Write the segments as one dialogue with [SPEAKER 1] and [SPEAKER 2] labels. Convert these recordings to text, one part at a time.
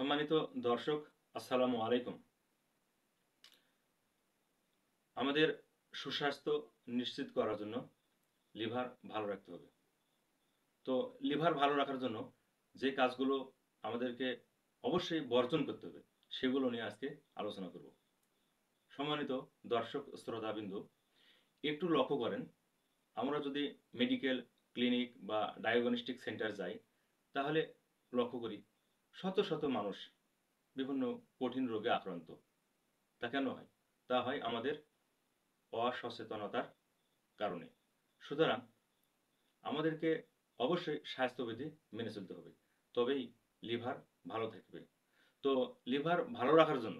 [SPEAKER 1] সম্মানিত দর্শক, আসসালামু আলাইকুম। আমাদের সুস্বাস্থ্য নিশ্চিত করার জন্য লিভার ভালো রাখতে হবে। তো লিভার ভালো রাখার জন্য যে কাজগুলো আমাদেরকে অবশ্যই বর্জন করতে হবে সেগুলো নিয়ে আজকে আলোচনা করব। সম্মানিত দর্শক শ্রোতাবিন্দু, একটু লক্ষ্য করেন, আমরা যদি মেডিকেল ক্লিনিক বা ডায়াগনস্টিক সেন্টার যাই, তাহলে লক্ষ্য করি শত শত মানুষ বিভিন্ন কঠিন রোগে আক্রান্ত। তা কেন হয়? তা হয় আমাদের অসচেতনতার কারণে। সুতরাং আমাদেরকে অবশ্যই স্বাস্থ্যবিধি মেনে চলতে হবে। তবেই লিভার ভালো থাকবে। তো লিভার ভালো রাখার জন্য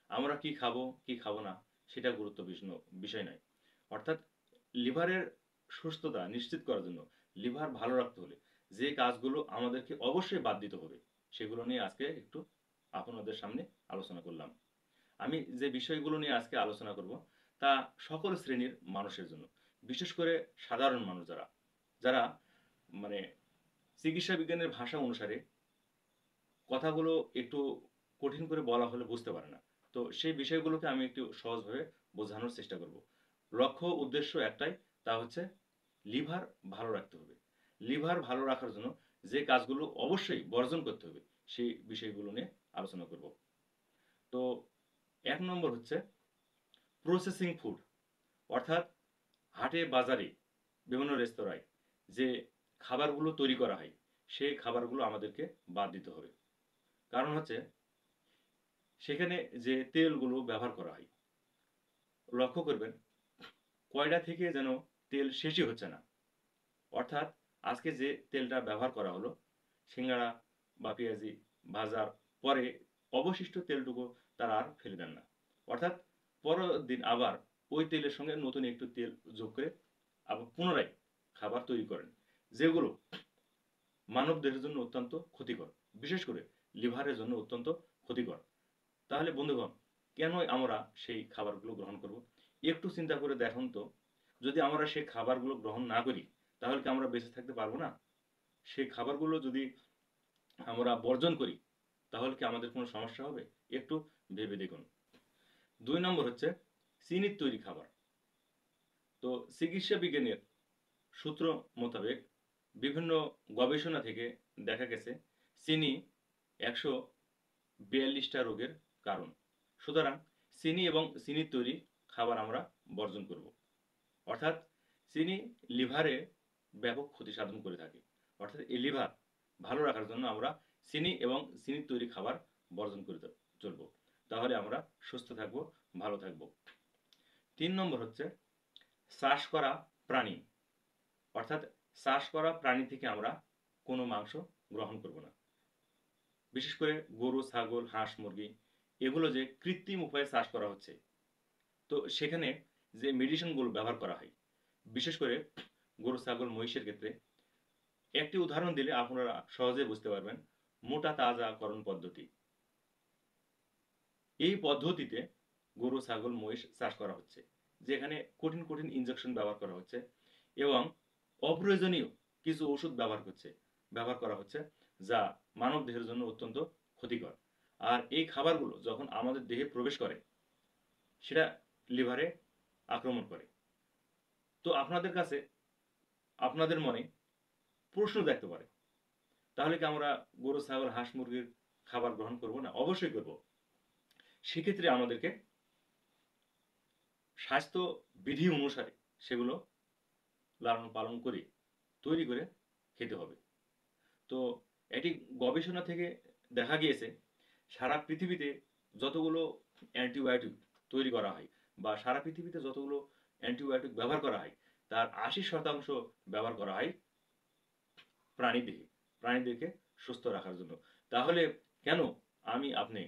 [SPEAKER 1] আমরা কি খাবো, কি খাবো না সেটা বিষয় নয়। অর্থাৎ লিভারের সুস্থতা নিশ্চিত করার জন্য লিভার ভালো রাখতে হলে যে কাজগুলো আমাদেরকে অবশ্যই বাদ দিতে হবে সেগুলো নিয়ে আজকে একটু আপনাদের সামনে আলোচনা করলাম। আমি যে বিষয়গুলো নিয়ে আজকে আলোচনা করব তা সকল শ্রেণীর মানুষের জন্য। বিশেষ করে সাধারণ মানুষ যারা, যারা মানে চিকিৎসা বিজ্ঞানের ভাষা অনুসারে কথাগুলো একটু কঠিন করে বলা হলে বুঝতে পারে না। তো সেই বিষয়গুলোকে আমি একটু সহজভাবে বোঝানোর চেষ্টা করব। লক্ষ্য উদ্দেশ্য একটাই, তা হচ্ছে লিভার ভালো রাখতে হবে। লিভার ভালো রাখার জন্য যে কাজগুলো অবশ্যই বর্জন করতে হবে সেই বিষয়গুলো নিয়ে আলোচনা করব। তো ১ নম্বর হচ্ছে প্রসেসিং ফুড, অর্থাৎ হাটে বাজারে বিভিন্ন রেস্তোরাঁয় যে খাবারগুলো তৈরি করা হয় সেই খাবারগুলো আমাদেরকে বাদ দিতে হবে। কারণ হচ্ছে সেখানে যে তেলগুলো ব্যবহার করা হয়, লক্ষ্য করবেন কয়ডা থেকে যেন তেল শেষই হচ্ছে না। অর্থাৎ আজকে যে তেলটা ব্যবহার করা হলো সিঙ্গাড়া বা পেঁয়াজি ভাজার পরে অবশিষ্ট তেলটুকু তারা আর ফেলে দেন না। অর্থাৎ পরের দিন আবার ওই তেলের সঙ্গে নতুন একটু তেল যোগ করে আবার পুনরায় খাবার তৈরি করেন, যেগুলো মানবদেহের জন্য অত্যন্ত ক্ষতিকর, বিশেষ করে লিভারের জন্য অত্যন্ত ক্ষতিকর। তাহলে বন্ধুগণ, কেন আমরা সেই খাবারগুলো গ্রহণ করব? একটু চিন্তা করে দেখুন তো, যদি আমরা সেই খাবারগুলো গ্রহণ না করি তাহলে কি আমরা বেঁচে থাকতে পারবো না? সেই খাবারগুলো যদি আমরা বর্জন করি তাহলে কি আমাদের কোনো সমস্যা হবে? একটু ভেবে দেখুন। ২ নম্বর হচ্ছে চিনির তৈরি খাবার। তো চিকিৎসা বিজ্ঞানের সূত্র মোতাবেক বিভিন্ন গবেষণা থেকে দেখা গেছে চিনি ১৪২টা রোগের কারণ। সুতরাং চিনি এবং চিনির তৈরি খাবার আমরা বর্জন করব। অর্থাৎ চিনি লিভারে ব্যাপক ক্ষতি সাধন করে থাকে। অর্থাৎ এই লিভার ভালো রাখার জন্য আমরা চিনি এবং চিনির তৈরি খাবার বর্জন করে চলব। তাহলে আমরা সুস্থ থাকব, ভালো থাকব। ৩ নম্বর হচ্ছে চাষ করা প্রাণী, অর্থাৎ চাষ করা প্রাণী থেকে আমরা কোনো মাংস গ্রহণ করব না। বিশেষ করে গরু, ছাগল, হাঁস, মুরগি এগুলো যে কৃত্রিম উপায়ে চাষ করা হচ্ছে, তো সেখানে যে মেডিসিনগুলো ব্যবহার করা হয়, বিশেষ করে গরু, ছাগল, মহিষের ক্ষেত্রে একটি উদাহরণ দিলে আপনারা সহজে বুঝতে পারবেন। মোটা তাজাকরণ পদ্ধতি। এই পদ্ধতিতে গরু, ছাগল, মহিষ চাষ করা হচ্ছে, যেখানে কঠিন কঠিন ইনজেকশন ব্যবহার করা হচ্ছে এবং অপ্রয়োজনীয় কিছু ওষুধ ব্যবহার করা হচ্ছে, যা মানব দেহের জন্য অত্যন্ত ক্ষতিকর। আর এই খাবারগুলো যখন আমাদের দেহে প্রবেশ করে সেটা লিভারে আক্রমণ করে। তো আপনাদের কাছে, আপনাদের মনে প্রশ্ন থাকতে পারে, তাহলে কি আমরা গরু, ছাগল, হাঁস, মুরগির খাবার গ্রহণ করব না? অবশ্যই করব। সেক্ষেত্রে আমাদেরকে স্বাস্থ্য বিধি অনুসারে সেগুলো লালন পালন করে তৈরি করে খেতে হবে। তো এটি গবেষণা থেকে দেখা গিয়েছে সারা পৃথিবীতে যতগুলো অ্যান্টিবায়োটিক তৈরি করা হয় বা সারা পৃথিবীতে যতগুলো অ্যান্টিবায়োটিক ব্যবহার করা হয় তার ৮০% ব্যবহার করা হয় প্রাণীদেহে, প্রাণীদেরকে সুস্থ রাখার জন্য। তাহলে কেন আমি আপনি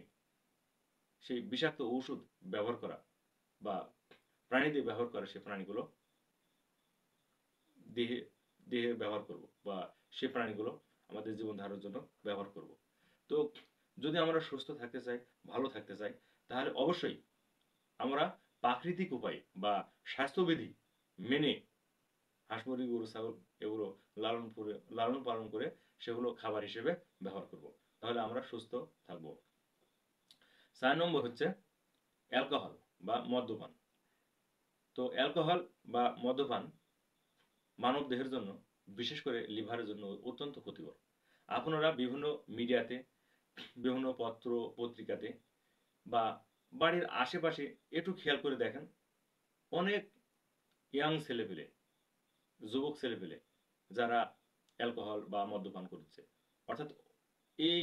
[SPEAKER 1] সেই বিষাক্ত ঔষধ ব্যবহার করা বা প্রাণীদের ব্যবহার করা সে প্রাণীগুলো দেহে দেহে ব্যবহার করব বা সে প্রাণীগুলো আমাদের জীবন ধারণের জন্য ব্যবহার করব? তো যদি আমরা সুস্থ থাকতে চাই, ভালো থাকতে চাই, তাহলে অবশ্যই আমরা প্রাকৃতিক উপায়ে বা স্বাস্থ্যবিধি মেনে হাঁস, মুরগি, গরু, ছাগল এগুলো লালন পালন করে সেগুলো খাবার হিসেবে ব্যবহার করব। তাহলে আমরা সুস্থ থাকব। 4 নম্বর হচ্ছে অ্যালকোহল বা মদ্যপান। তো অ্যালকোহল বা মদ্যপান মানব দেহের জন্য, বিশেষ করে লিভারের জন্য অত্যন্ত ক্ষতিকর। আপনারা বিভিন্ন মিডিয়াতে, বিভিন্ন পত্র পত্রিকাতে বা বাড়ির আশেপাশে একটু খেয়াল করে দেখেন, অনেক ইয়াং ছেলেপেলে, যুবক ছেলেপেলে যারা অ্যালকোহল বা মদ্যপান করছে, অর্থাৎ এই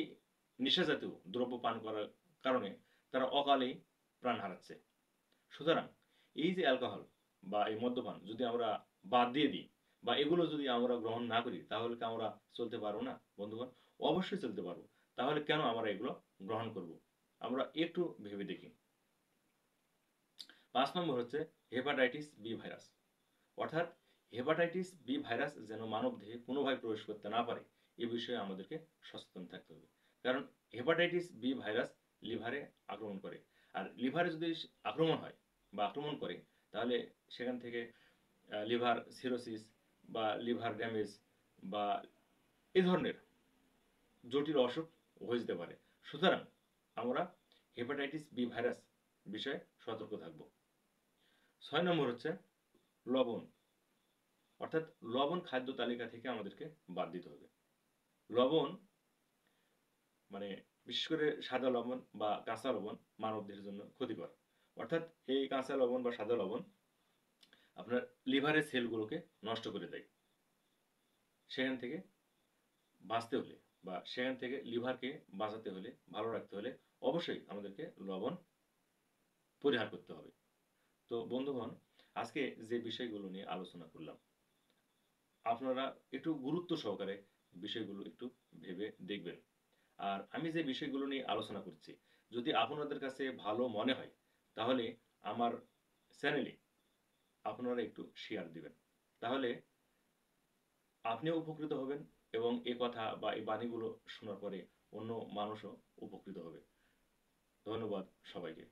[SPEAKER 1] নেশাজাতীয় দ্রব্য পান করার কারণে তারা অকালেই প্রাণ হারাচ্ছে। সুতরাং এই যে অ্যালকোহল বা এই মদ্যপান যদি আমরা বাদ দিয়ে দিই বা এগুলো যদি আমরা গ্রহণ না করি, তাহলে কি আমরা চলতে পারবো না বন্ধুগণ? অবশ্যই চলতে পারবো। তাহলে কেন আমরা এগুলো গ্রহণ করব? আমরা একটু ভেবে দেখি। 5 নম্বর হচ্ছে হেপাটাইটিস বি ভাইরাস। অর্থাৎ হেপাটাইটিস বি ভাইরাস যেন মানবদেহে কোনোভাবে প্রবেশ করতে না পারে, এ বিষয়ে আমাদেরকে সচেতন থাকতে হবে। কারণ হেপাটাইটিস বি ভাইরাস লিভারে আক্রমণ করে। আর লিভারে যদি আক্রমণ হয় বা আক্রমণ করে, তাহলে সেখান থেকে লিভার সিরোসিস বা লিভার ড্যামেজ বা এ ধরনের জটিল অসুখ হয়ে যেতে পারে। সুতরাং আমরা হেপাটাইটিস বি ভাইরাস বিষয়ে সতর্ক থাকব। 6 নম্বর হচ্ছে লবণ। অর্থাৎ লবণ খাদ্য তালিকা থেকে আমাদেরকে বাদ দিতে হবে। লবণ মানে বিশেষ করে সাদা লবণ বা কাঁচা লবণ মানবদেহের জন্য ক্ষতিকর। অর্থাৎ এই কাঁচা লবণ বা সাদা লবণ আপনার লিভারের সেলগুলোকে নষ্ট করে দেয়। সেখান থেকে বাঁচতে হলে বা সেখান থেকে লিভারকে বাঁচাতে হলে, ভালো রাখতে হলে অবশ্যই আমাদেরকে লবণ পরিহার করতে হবে। তো বন্ধুগণ, আজকে যে বিষয়গুলো নিয়ে আলোচনা করলাম, আপনারা একটু গুরুত্ব সহকারে বিষয়গুলো একটু ভেবে দেখবেন। আর আমি যে বিষয়গুলো নিয়ে আলোচনা করছি, যদি আপনাদের কাছে ভালো মনে হয়, তাহলে আমার চ্যানেলে আপনারা একটু শেয়ার দিবেন। তাহলে আপনিও উপকৃত হবেন এবং এ কথা বা এই বাণীগুলো শোনার পরে অন্য মানুষও উপকৃত হবে। ধন্যবাদ সবাইকে।